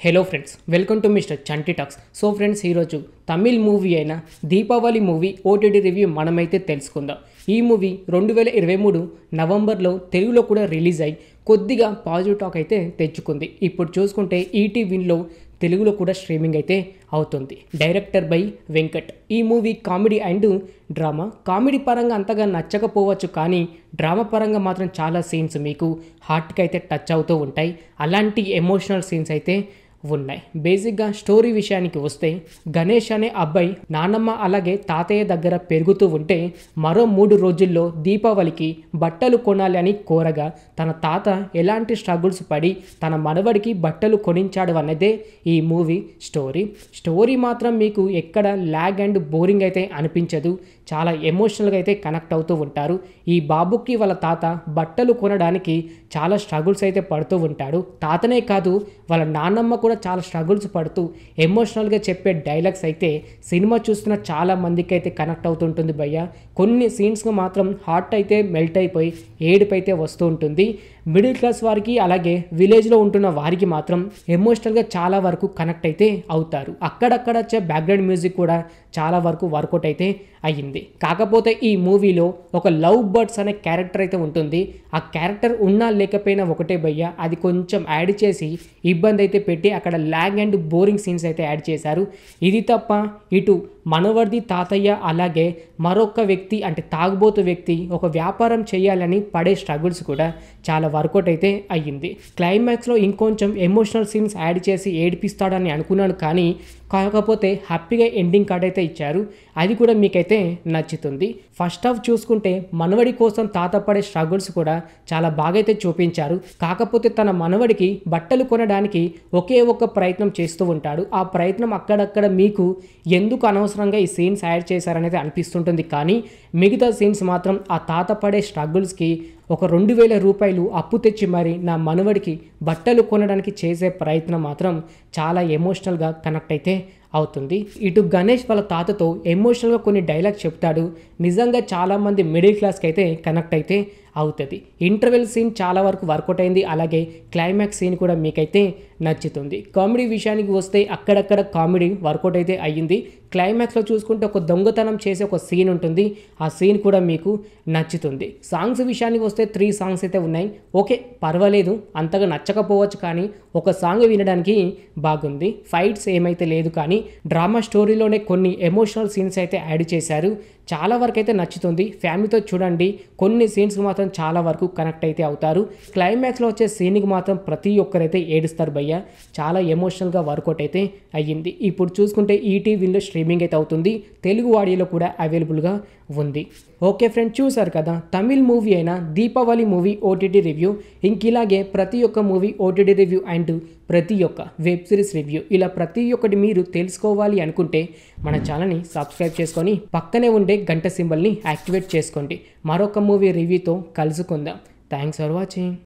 Hello friends, welcome to mister Chanti talks. So friends, ఈరోజు Tamil movie అయిన Deepavali movie OTT review మనమైతే తెలుసుకుందాం. ఈ మూవీ 2023 నవంబర్లో తెలుగులో కూడా రిలీజ్ అయ్యి కొద్దిగా పాజిటివ్ టాక్ అయితే తెచ్చుకుంది. ఇప్పుడు చూసుకుంటే ఈటీవీలో తెలుగులో కూడా స్ట్రీమింగ్ అయితే అవుతుంది. Director by Venkat. ఈ movie comedy and drama. Comedy పరంగా అంతగా నచ్చకపోవచ్చు, కానీ డ్రామా పరంగా మాత్రం చాలా సీన్స్ మీకు హార్ట్కి అయితే టచ్ అవుతూ ఉంటాయి. అలాంటి ఎమోషనల్ సీన్స్ అయితే ఉన్నాయి. బేసిక్గా స్టోరీ విషయానికి వస్తే, గణేష్ అనే అబ్బాయి నానమ్మ అలాగే తాతయ్య దగ్గర పెరుగుతూ ఉంటే మరో 3 రోజుల్లో దీపావళికి బట్టలు కొనాలి అని కోరగా తన తాత ఎలాంటి స్ట్రగుల్స్ పడి తన మనవడికి బట్టలు కొనించాడు అన్నదే ఈ మూవీ స్టోరీ మాత్రం మీకు ఎక్కడ ల్యాగ్ అండ్ బోరింగ్ అయితే అనిపించదు. చాలా ఎమోషనల్గా అయితే కనెక్ట్ అవుతూ ఉంటారు. ఈ బాబుకి వాళ్ళ తాత బట్టలు కొనడానికి చాలా స్ట్రగుల్స్ అయితే పడుతూ ఉంటాడు. తాతనే కాదు, వాళ్ళ నాన్నమ్మ కూడా చాలా స్ట్రగుల్స్ పడుతూ ఎమోషనల్గా చెప్పే డైలాగ్స్ అయితే సినిమా చూస్తున్న చాలా మందికి అయితే కనెక్ట్ అవుతుంటుంది భయ్య. కొన్ని సీన్స్గా మాత్రం హార్ట్ అయితే మెల్ట్ అయిపోయి ఏడుపు అయితే వస్తూ ఉంటుంది. మిడిల్ క్లాస్ వారికి అలాగే విలేజ్లో ఉంటున్న వారికి మాత్రం ఎమోషనల్గా చాలా వరకు కనెక్ట్ అయితే అవుతారు. అక్కడక్కడ వచ్చే బ్యాక్గ్రౌండ్ మ్యూజిక్ కూడా చాలా వరకు వర్కౌట్ అయితే అయ్యింది. కాకపోతే ఈ మూవీలో ఒక లవ్ బర్డ్స్ అనే క్యారెక్టర్ అయితే ఉంటుంది. ఆ క్యారెక్టర్ ఉన్నా లేకపోయినా ఒకటే భయ్య, అది కొంచెం యాడ్ చేసి ఇబ్బంది అయితే పెట్టి అక్కడ ల్యాగ్ అండ్ బోరింగ్ సీన్స్ అయితే యాడ్ చేశారు. ఇది తప్ప ఇటు మనవర్ది తాతయ్య అలాగే మరొక వ్యక్తి అంటే తాగుబోతు వ్యక్తి ఒక వ్యాపారం చేయాలని పడే స్ట్రగుల్స్ కూడా చాలా వర్కౌట్ అయితే అయ్యింది. క్లైమాక్స్లో ఇంకొంచెం ఎమోషనల్ సీన్స్ యాడ్ చేసి ఏడిపిస్తాడని అనుకున్నాను, కానీ కాకపోతే హ్యాపీగా ఎండింగ్ కార్డ్ అయితే ఇచ్చారు. అది కూడా మీకైతే నచ్చుతుంది. ఫస్ట్ హాఫ్ చూసుకుంటే మనవడి కోసం తాత పడే స్ట్రగుల్స్ కూడా చాలా బాగా అయితే చూపించారు. కాకపోతే తన మనవడికి బట్టలు కొనడానికి ఒకే ఒక ప్రయత్నం చేస్తూ ఉంటాడు. ఆ ప్రయత్నం అక్కడక్కడ మీకు ఎందుకు అనవసరంగా ఈ సీన్స్ యాడ్ చేశారనేది అనిపిస్తుంటుంది, కానీ మిగతా సీన్స్ మాత్రం ఆ తాత పడే స్ట్రగుల్స్కి ఒక 2000 రూపాయలు అప్పు తెచ్చి మరి నా మనవడికి బట్టలు కొనడానికి చేసే ప్రయత్నం మాత్రం చాలా ఎమోషనల్గా కనెక్ట్ అయితే అవుతుంది. ఇటు గణేష్ వాళ్ళ తాతతో ఎమోషనల్గా కొన్ని డైలాగ్ చెప్తాడు. నిజంగా చాలామంది మిడిల్ క్లాస్కి అయితే కనెక్ట్ అయితే అవుతుంది. ఇంటర్వెల్ సీన్ చాలా వరకు వర్కౌట్ అయింది. అలాగే క్లైమాక్స్ సీన్ కూడా మీకైతే నచ్చుతుంది. కామెడీ విషయానికి వస్తే అక్కడక్కడ కామెడీ వర్కౌట్ అయితే అయ్యింది. క్లైమాక్స్లో చూసుకుంటే ఒక దొంగతనం చేసే ఒక సీన్ ఉంటుంది. ఆ సీన్ కూడా మీకు నచ్చుతుంది. సాంగ్స్ విషయానికి వస్తే 3 సాంగ్స్ అయితే ఉన్నాయి. ఓకే, పర్వాలేదు, అంతగా నచ్చకపోవచ్చు, కానీ ఒక సాంగ్ వినడానికి బాగుంది. ఫైట్స్ ఏమైతే లేదు, కానీ డ్రామా స్టోరీలోనే కొన్ని ఎమోషనల్ సీన్స్ అయితే యాడ్ చేశారు. చాలా వరకు అయితే నచ్చుతుంది. ఫ్యామిలీతో చూడండి. కొన్ని సీన్స్కి మాత్రం చాలా వరకు కనెక్ట్ అయితే అవుతారు. క్లైమాక్స్లో వచ్చే సీన్కి మాత్రం ప్రతి ఒక్కరైతే ఏడుస్తారు భయ్య. చాలా ఎమోషనల్గా వర్కౌట్ అయితే అయ్యింది. ఇప్పుడు చూసుకుంటే ఈటీవీలో స్ట్రీమింగ్ అయితే అవుతుంది. తెలుగు ఆడియోలో కూడా అవైలబుల్గా ఉంది. ఓకే ఫ్రెండ్స్, చూసారు కదా తమిళ్ మూవీ అయిన దీపావళి మూవీ ఓటీటీ రివ్యూ. ఇలాగే ప్రతి ఒక్క మూవీ ఓటీటీ రివ్యూ అండ్ ప్రతి ఒక్క వెబ్ సిరీస్ రివ్యూ, ఇలా ప్రతి ఒక్కటి మీరు తెలుసుకోవాలి అనుకుంటే మన ఛానల్ని సబ్స్క్రైబ్ చేసుకొని పక్కనే ఉండే గంట సింబల్ని యాక్టివేట్ చేసుకోండి. మరొక మూవీ రివ్యూతో కలుసుకుందాం. Thanks for watching.